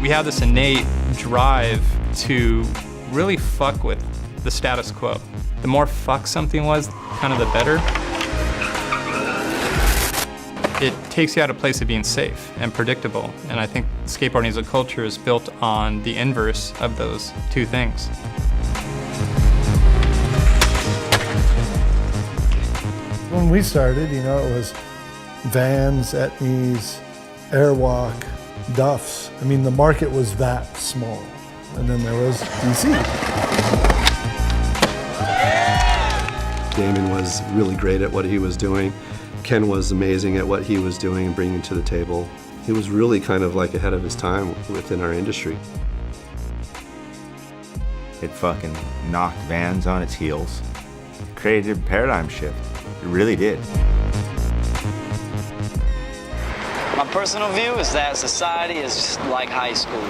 We have this innate drive to really fuck with the status quo. The more fuck something was, kind of the better. It takes you out of a place of being safe and predictable, and I think skateboarding as a culture is built on the inverse of those two things. When we started, it was Vans, Etnies, Airwalk, Duffs. I mean, the market was that small. And then there was DC. Damon was really great at what he was doing. Ken was amazing at what he was doing and bringing to the table. He was really kind of like ahead of his time within our industry. It fucking knocked Vans on its heels. It created a paradigm shift. It really did. My personal view is that society is just like high school,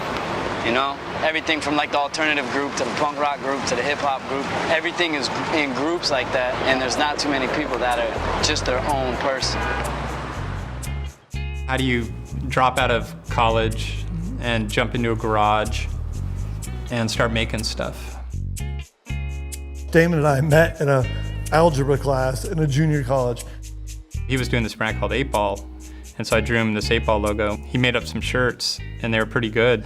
Everything from like the alternative group to the punk rock group to the hip hop group, everything is in groups like that, and there's not too many people that are just their own person. How do you drop out of college and jump into a garage and start making stuff? Damon and I met in an algebra class in a junior college. He was doing this brand called 8 Ball, and so I drew him this 8 Ball logo. He made up some shirts, and they were pretty good.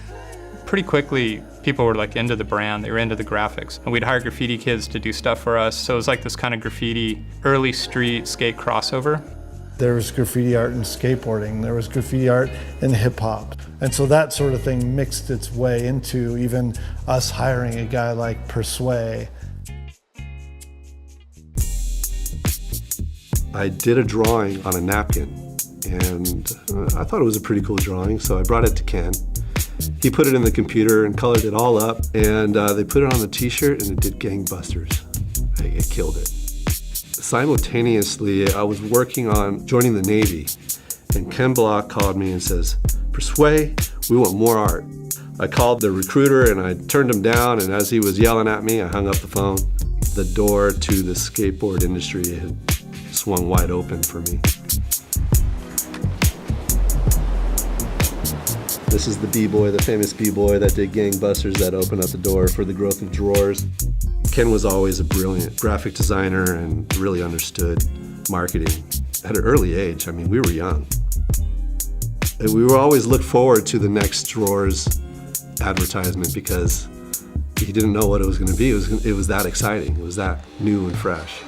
Pretty quickly, people were like into the brand, they were into the graphics. And we'd hire graffiti kids to do stuff for us, so it was like this kind of graffiti, early street skate crossover. There was graffiti art in skateboarding, there was graffiti art in hip hop. And so that sort of thing mixed its way into even us hiring a guy like Persuade. I did a drawing on a napkin, and I thought it was a pretty cool drawing, so I brought it to Ken. He put it in the computer and colored it all up, and they put it on the t-shirt, and it did gangbusters. It killed it. Simultaneously, I was working on joining the Navy, and Ken Block called me and says, "Persuade, we want more art." I called the recruiter, and I turned him down, and as he was yelling at me, I hung up the phone. The door to the skateboard industry had swung wide open for me. This is the B-boy, the famous B-boy that did gangbusters that opened up the door for the growth of drawers. Ken was always a brilliant graphic designer and really understood marketing at an early age. I mean, we were young. And we would always look forward to the next drawers advertisement because he didn't know what it was going to be. It was that exciting. It was that new and fresh.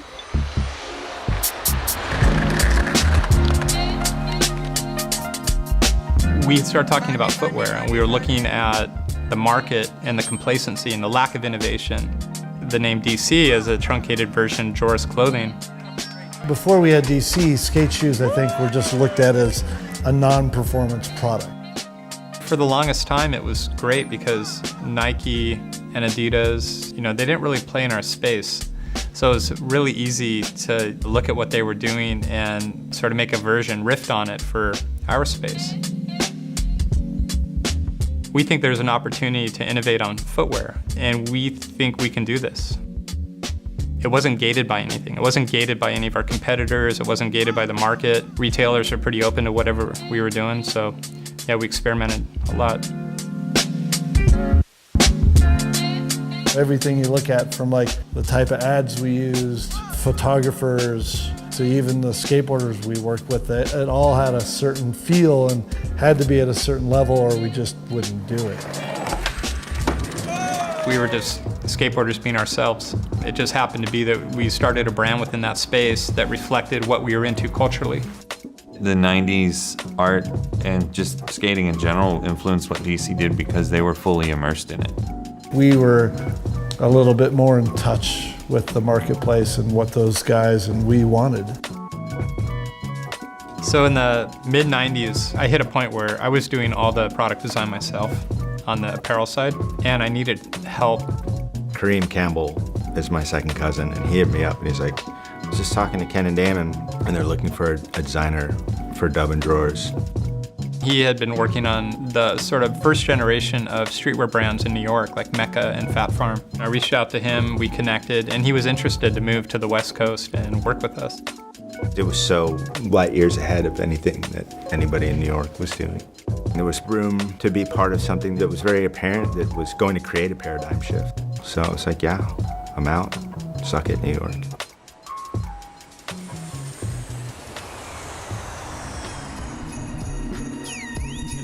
We started talking about footwear, and we were looking at the market and the complacency and the lack of innovation. The name DC is a truncated version of Joris clothing. Before we had DC, skate shoes, I think, were just looked at as a non-performance product. For the longest time, it was great because Nike and Adidas, they didn't really play in our space. So it was really easy to look at what they were doing and sort of make a version, riff on it for our space. We think there's an opportunity to innovate on footwear, and we think we can do this. It wasn't gated by anything. It wasn't gated by any of our competitors. It wasn't gated by the market. Retailers are pretty open to whatever we were doing, so yeah, we experimented a lot. Everything you look at, from like the type of ads we used, photographers, to even the skateboarders we worked with, it all had a certain feel and had to be at a certain level or we just wouldn't do it. We were just skateboarders being ourselves. It just happened to be that we started a brand within that space that reflected what we were into culturally. The 90s art and just skating in general influenced what DC did because they were fully immersed in it. We were a little bit more in touch with the marketplace and what those guys and we wanted. So in the mid-90s, I hit a point where I was doing all the product design myself on the apparel side, and I needed help. Kareem Campbell is my second cousin, and he hit me up and he's like, I was just talking to Ken and Damon, and they're looking for a designer for Dub and Drawers. He had been working on the sort of first generation of streetwear brands in New York, like Mecca and Fat Farm. I reached out to him, we connected, and he was interested to move to the West Coast and work with us. It was so light years ahead of anything that anybody in New York was doing. There was room to be part of something that was very apparent that was going to create a paradigm shift. So it's like, yeah, I'm out. Suck it, New York.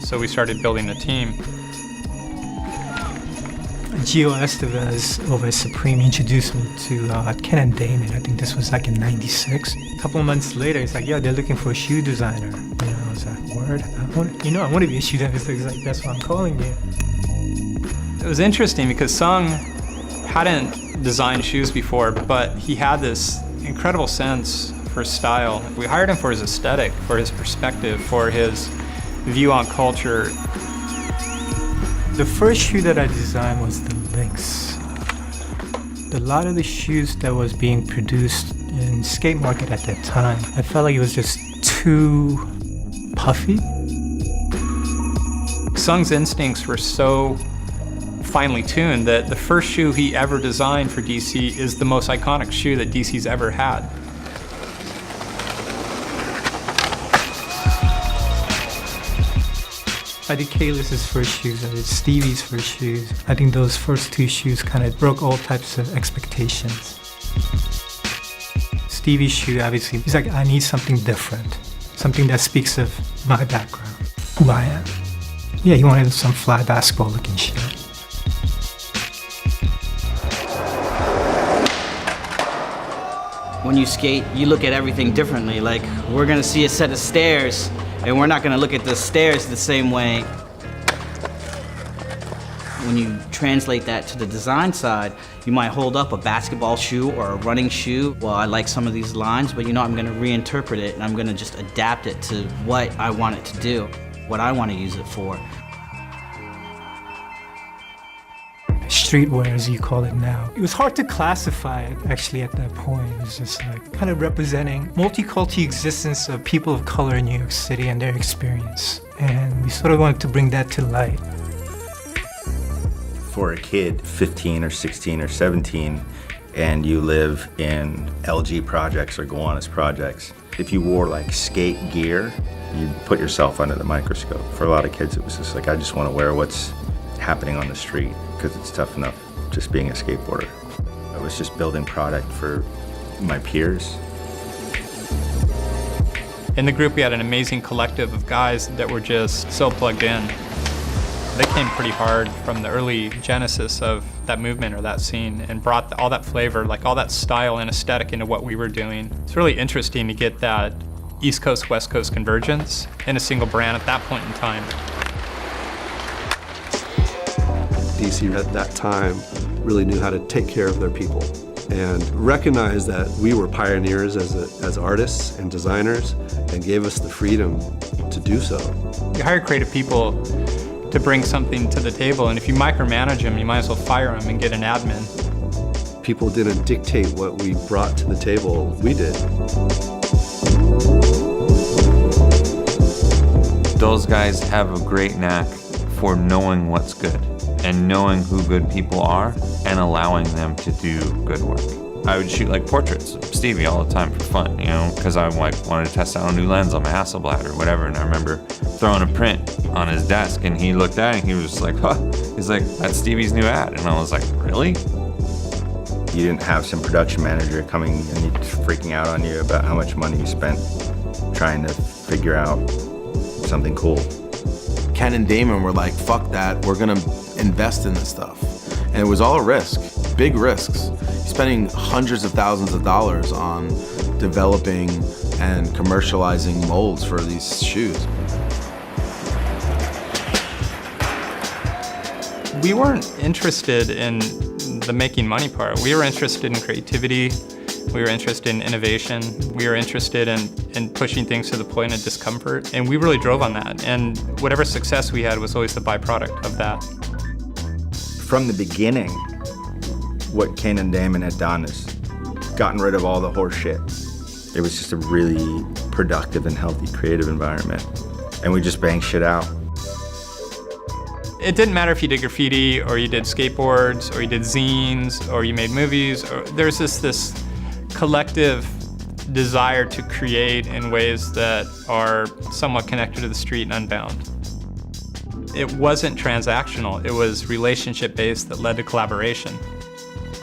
So we started building a team. Gio Estevez over at Supreme introduced me to Ken and Damon. I think this was like in '96. A couple of months later, he's like, "Yeah, they're looking for a shoe designer." And I was like, "Word? I want to be a shoe designer." He's like, "That's why I'm calling you." It was interesting because Sung hadn't designed shoes before, but he had this incredible sense for style. We hired him for his aesthetic, for his perspective, for his view on culture. The first shoe that I designed was the Lynx. A lot of the shoes that was being produced in skate market at that time, I felt like it was just too puffy. Sung's instincts were so finely tuned that the first shoe he ever designed for DC is the most iconic shoe that DC's ever had. I did Kalis's first shoes, I did Stevie's first shoes. I think those first two shoes kind of broke all types of expectations. Stevie's shoe, obviously, he's like, I need something different. Something that speaks of my background, who I am. Yeah, he wanted some fly basketball looking shit. When you skate, you look at everything differently. Like, we're gonna see a set of stairs, and we're not gonna look at the stairs the same way. When you translate that to the design side, you might hold up a basketball shoe or a running shoe. Well, I like some of these lines, but I'm gonna reinterpret it and I'm gonna just adapt it to what I want it to do, what I wanna use it for. Streetwear, as you call it now. It was hard to classify it, actually, at that point. It was just like kind of representing multicultural existence of people of color in New York City and their experience. And we sort of wanted to bring that to light. For a kid, 15 or 16 or 17, and you live in LG projects or Gowanus projects, if you wore like skate gear, you'd put yourself under the microscope. For a lot of kids, it was just like, I just want to wear what's happening on the street, because it's tough enough just being a skateboarder. I was just building product for my peers. In the group, we had an amazing collective of guys that were just so plugged in. They came pretty hard from the early genesis of that movement or that scene and brought all that flavor, like all that style and aesthetic into what we were doing. It's really interesting to get that East Coast, West Coast convergence in a single brand at that point in time. DC at that time really knew how to take care of their people and recognized that we were pioneers as artists and designers and gave us the freedom to do so. You hire creative people to bring something to the table, and if you micromanage them, you might as well fire them and get an admin. People didn't dictate what we brought to the table, we did. Those guys have a great knack for knowing what's good and knowing who good people are and allowing them to do good work. I would shoot like portraits of Stevie all the time for fun, because I wanted to test out a new lens on my Hasselblad or whatever, and I remember throwing a print on his desk and he looked at it and he was like, huh? He's like, that's Stevie's new ad. And I was like, really? You didn't have some production manager coming and freaking out on you about how much money you spent trying to figure out something cool. Ken and Damon were like, fuck that, we're gonna invest in this stuff. And it was all a risk, big risks. Spending hundreds of thousands of dollars on developing and commercializing molds for these shoes. We weren't interested in the making money part. We were interested in creativity. We were interested in innovation. We were interested in pushing things to the point of discomfort. And we really drove on that. And whatever success we had was always the byproduct of that. From the beginning, what Ken and Damon had done is gotten rid of all the horse shit. It was just a really productive and healthy creative environment. And we just banged shit out. It didn't matter if you did graffiti or you did skateboards or you did zines or you made movies. There's this collective desire to create in ways that are somewhat connected to the street and unbound. It wasn't transactional. It was relationship-based that led to collaboration.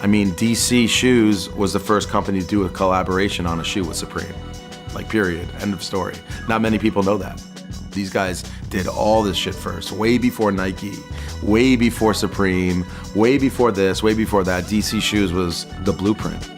I mean, DC Shoes was the first company to do a collaboration on a shoe with Supreme. Like, period. End of story. Not many people know that. These guys did all this shit first, way before Nike, way before Supreme, way before this, way before that. DC Shoes was the blueprint.